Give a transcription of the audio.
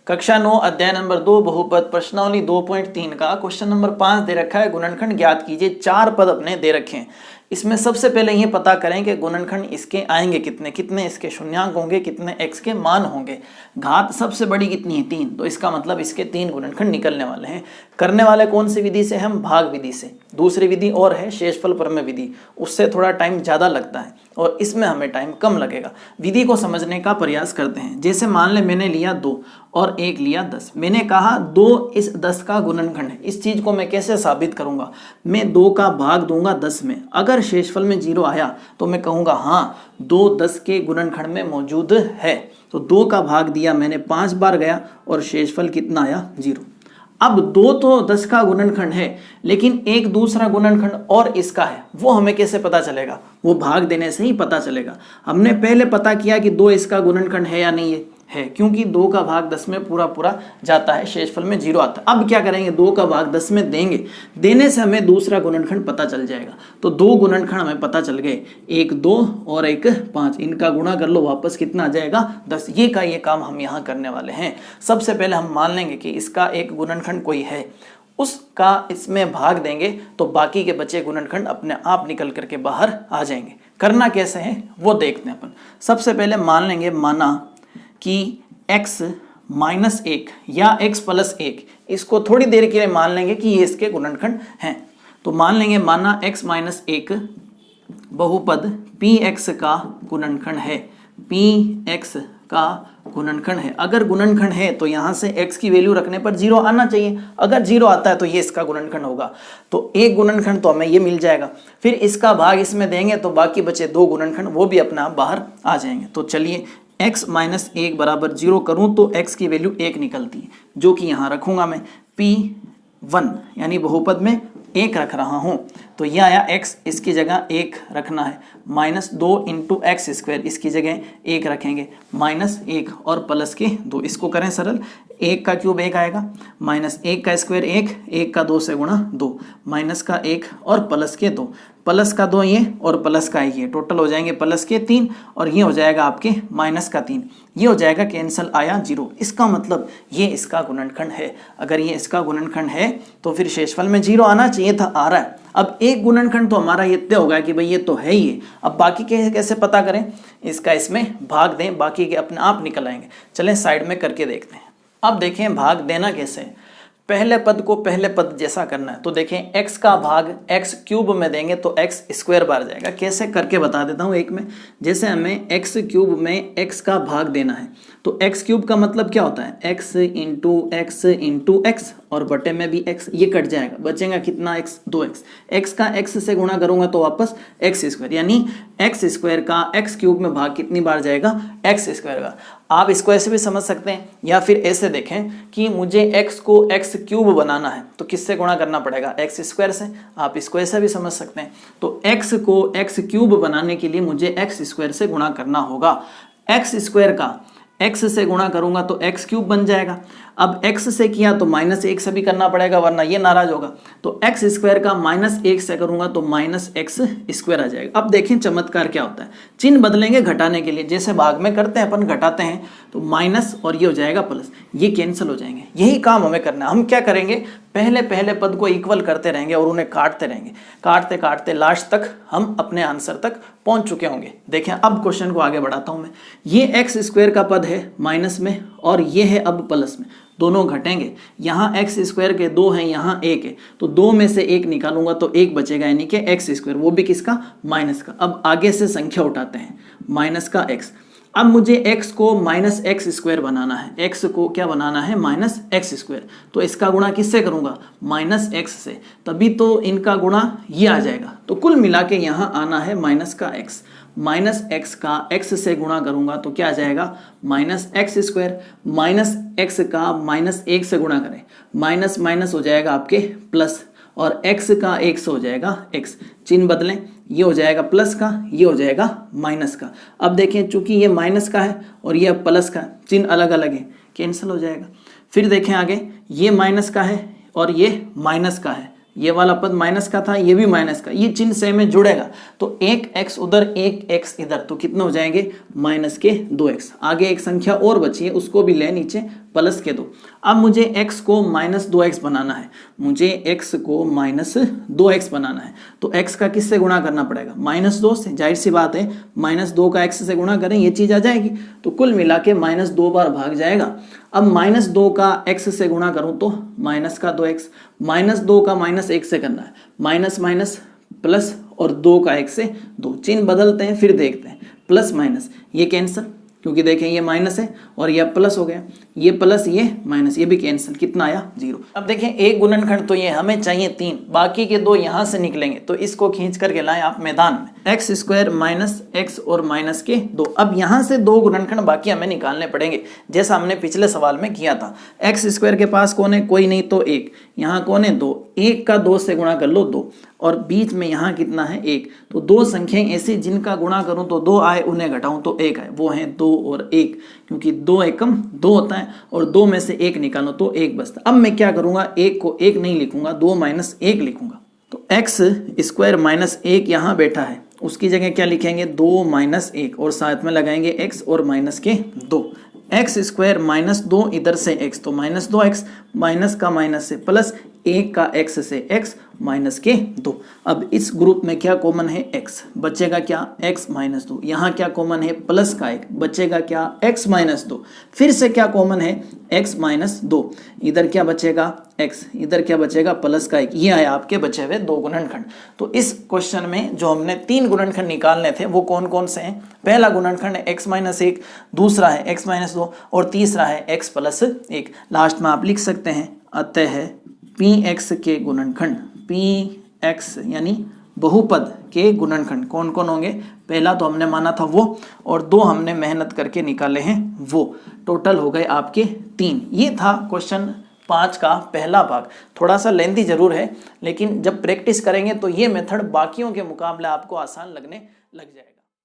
कक्षा 9 अध्याय नंबर 2 बहुपद प्रश्नावली 2.3 का क्वेश्चन नंबर 5 दे रखा है। गुणनखंड ज्ञात कीजिए। 4 पद अपने दे रखे हैं। इसमें सबसे पहले ये पता करें कि गुणनखंड इसके आएंगे कितने, कितने इसके शून्यांक होंगे, कितने x के मान होंगे। घात सबसे बड़ी कितनी है 3, तो इसका मतलब इसके 3 गुणनखंड निकलने वाले हैं। करने वाले कौन सी विधि से, हम भाग विधि से। दूसरी विधि और है शेषफल प्रमेय विधि, उससे थोड़ा टाइम ज़्यादा लगता है और इसमें हमें टाइम कम लगेगा। विधि को समझने का प्रयास करते हैं। जैसे मान ले मैंने लिया 2 और 1 लिया 10, मैंने कहा 2 इस 10 का गुणनखंड है। इस चीज़ को मैं कैसे साबित करूंगा, मैं 2 का भाग दूंगा 10 में। अगर शेषफल में 0 आया तो मैं कहूंगा हाँ 2 10 के गुणनखंड में मौजूद है। तो 2 का भाग दिया मैंने 5 बार गया और शेषफल कितना आया 0। अब 2 तो 10 का गुणनखंड है, लेकिन एक दूसरा गुणनखंड और इसका है, वो हमें कैसे पता चलेगा, वो भाग देने से ही पता चलेगा। हमने पहले पता किया कि 2 इसका गुणनखंड है या नहीं है, क्योंकि 2 का भाग 10 में पूरा पूरा जाता है, शेषफल में 0 आता है। अब क्या करेंगे, 2 का भाग 10 में देंगे, देने से हमें दूसरा गुणनखंड पता चल जाएगा। तो 2 गुणनखंड हमें पता चल गए, 1 2 और 1 5, इनका गुणा कर लो, वापस कितना आ जाएगा 10। ये काम हम यहाँ करने वाले हैं। सबसे पहले हम मान लेंगे कि इसका एक गुणनखंड कोई है, उसका इसमें भाग देंगे तो बाकी के बचे गुणनखंड अपने आप निकल करके बाहर आ जाएंगे। करना कैसे है वो देखते हैं अपन। सबसे पहले मान लेंगे, माना कि x माइनस 1 या x प्लस 1, इसको थोड़ी देर के लिए मान लेंगे कि ये इसके गुणनखंड हैं। तो मान लेंगे, माना x माइनस 1 बहुपद px का गुणनखंड है, px का गुणनखंड है। अगर गुणनखंड है तो यहाँ से x की वैल्यू रखने पर 0 आना चाहिए। अगर 0 आता है तो ये इसका गुणनखंड होगा। तो एक गुणनखंड तो हमें ये मिल जाएगा, फिर इसका भाग इसमें देंगे तो बाकी बचे 2 गुणनखंड वो भी अपना बाहर आ जाएंगे। तो चलिए x माइनस 1 बराबर 0 करूँ तो x की वैल्यू 1 निकलती है, जो कि यहाँ रखूँगा मैं p1, यानी बहुपद में 1 रख रहा हूँ। तो यह आया x, इसकी जगह 1 रखना है, माइनस 2 इंटू एक्स स्क्वायर, इसकी जगह 1 रखेंगे, माइनस 1 और प्लस के 2, इसको करें सरल। 1 का क्यूब 1 आएगा, माइनस 1 का स्क्वायर 1, 1 का 2 से गुणा 2, माइनस का 1 और प्लस के 2, प्लस का 2 ये और प्लस का ये, टोटल हो जाएंगे प्लस के 3 और ये हो जाएगा आपके माइनस का 3, ये हो जाएगा कैंसल, आया 0। इसका मतलब ये इसका गुणनखंड है। अगर ये इसका गुणनखंड है तो फिर शेषफल में 0 आना चाहिए था, आ रहा है। अब एक गुणनखंड तो हमारा ये तय होगा कि भाई ये तो है ही। अब बाकी के कैसे पता करें, इसका इसमें भाग दें, बाकी के अपने आप निकल आएंगे। चलें साइड में करके देखते हैं। अब देखें भाग देना कैसे। पहले पद को पहले पद जैसा करना है। तो देखें x का भाग x क्यूब में देंगे तो x स्क्वायर बार जाएगा। कैसे करके बता देता हूँ एक में। जैसे हमें x क्यूब में x का भाग देना है तो x क्यूब का मतलब क्या होता है, x इंटू x और बटे में भी x, ये कट जाएगा, बचेगा कितना x 2x। x का x से गुणा करूंगा तो वापस x स्क्वायर, यानी x स्क्वायर का x क्यूब में भाग कितनी बार जाएगा, x स्क्वायर का। आप इसको ऐसे भी समझ सकते हैं, या फिर ऐसे देखें कि मुझे x को x क्यूब बनाना है तो किससे गुणा करना पड़ेगा, x स्क्वायर से। आप इसको ऐसा भी समझ सकते हैं। तो x को x क्यूब बनाने के लिए मुझे x स्क्वायर से गुणा करना होगा। x स्क्वायर का x से गुणा करूंगा तो x क्यूब बन जाएगा। अब x से किया तो माइनस 1 से भी करना पड़ेगा, वरना ये नाराज होगा। तो x स्क्वायर का माइनस 1 से करूंगा तो माइनस x स्क्वायर आ जाएगा। अब देखें चमत्कार क्या होता है, चिन्ह बदलेंगे घटाने के लिए। जैसे भाग में करते हैं अपन, घटाते हैं तो माइनस और ये हो जाएगा प्लस, ये कैंसिल हो जाएंगे। यही काम हमें करना है। हम क्या करेंगे, पहले पद को इक्वल करते रहेंगे और उन्हें काटते रहेंगे, काटते काटते लास्ट तक हम अपने आंसर तक पहुंच चुके होंगे। देखें अब क्वेश्चन को आगे बढ़ाता हूं मैं। ये x स्क्वायर का पद है माइनस में और ये है अब प्लस में, दोनों घटेंगे। यहाँ x स्क्वायर के 2 हैं, यहाँ 1 है, तो 2 में से 1 निकालूंगा तो 1 बचेगा, यानी कि x स्क्वायर, वो भी किसका, माइनस का। अब आगे से संख्या उठाते हैं, माइनस का x। अब मुझे x को माइनस एक्स स्क्वायर बनाना है, x को क्या बनाना है, माइनस एक्स स्क्वायर। तो इसका गुणा किससे करूंगा, माइनस x से, तभी तो इनका गुणा ये आ जाएगा। तो कुल मिला के यहाँ आना है माइनस का x, माइनस x का x से गुणा करूंगा तो क्या आ जाएगा, minus x square. Minus x का माइनस 1 से गुणा करें, माइनस माइनस हो जाएगा आपके प्लस, और x का 1 से हो जाएगा x। चिन्ह बदलें, ये हो जाएगा प्लस का, ये हो जाएगा माइनस का। अब देखें चूंकि ये माइनस का है और ये प्लस का, चिन्ह अलग अलग है, कैंसिल हो जाएगा। फिर देखें आगे, ये माइनस का है और ये माइनस का है, ये वाला पद माइनस का था, ये भी माइनस का, ये चिन्ह सेम में जुड़ेगा। तो 1x उधर 1x इधर, तो कितने हो जाएंगे, माइनस के 2x। आगे एक संख्या और बची है, उसको भी ले नीचे प्लस के 2। अब मुझे x को -2x बनाना है, मुझे x को -2x बनाना है, तो x का किससे गुणा करना पड़ेगा? -2 से। जाहिर सी बात है -2 का x से गुणा करें ये चीज़ आ जाएगी, तो कुल मिला के -2 बार भाग जाएगा। अब -2 का x से गुणा करूँ तो माइनस का 2x, -2 का -1 से करना है, माइनस माइनस प्लस और 2 का 1 से 2, चिन्ह बदलते हैं फिर देखते हैं। प्लस माइनस ये कैंसिल, क्योंकि देखें ये माइनस है और ये प्लस हो गया, ये प्लस ये माइनस, ये भी कैंसिल, कितना आया? 0। अब देखें एक गुणनखंड तो ये हमें चाहिए 3, बाकी के 2 यहाँ से निकलेंगे, तो इसको खींच करके लाएं आप मैदान में। x स्क्वायर माइनस x और माइनस के 2। अब यहाँ से 2 गुणनखंड बाकी हमें निकालने पड़ेंगे, जैसा हमने पिछले सवाल में किया था। x स्क्वायर के पास कौन है? कोई नहीं तो 1, यहाँ कौन है? 2, 1 का 2 से गुणा कर लो 2, और बीच में यहाँ कितना है? 1। तो 2 संख्याएं ऐसी जिनका गुणा करूं तो 2 आए, उन्हें घटाऊं तो 1 आए, वो हैं 2 और 1, क्योंकि 2 एकम 2 होता है और 2 में से 1 निकालो तो 1 बचता। अब मैं क्या करूंगा? 1 को 1 नहीं लिखूंगा, 2 - 1 लिखूंगा। तो x स्क्वायर माइनस 1 यहाँ बैठा है, उसकी जगह क्या लिखेंगे? 2 - 1 और साथ में लगाएंगे x और माइनस के 2। x स्क्वायर -2 इधर से x, तो -2x, माइनस का माइनस से प्लस, 1 का x से x, माइनस के 2। अब इस ग्रुप में क्या कॉमन है? x, बचेगा क्या? x - 2। यहाँ क्या कॉमन है? प्लस का 1, बचेगा क्या? x - 2। फिर से क्या कॉमन है? x - 2। इधर क्या बचेगा? x, इधर क्या बचेगा? प्लस का 1। ये आया आपके बचे हुए 2 गुणनखंड। तो इस क्वेश्चन में जो हमने 3 गुणनखंड निकालने थे वो कौन कौन से हैं? पहला गुणनखंड है x - 1, दूसरा है x - 2 और तीसरा है x + 1। लास्ट में आप लिख सकते हैं अतः px के गुणनखंड, px यानी बहुपद के गुणनखंड कौन कौन होंगे? पहला तो हमने माना था वो, और 2 हमने मेहनत करके निकाले हैं वो। टोटल हो गए आपके 3। ये था क्वेश्चन 5 का पहला भाग। थोड़ा सा लेंथी जरूर है, लेकिन जब प्रैक्टिस करेंगे तो ये मेथड बाकियों के मुकाबले आपको आसान लगने लग जाएगा।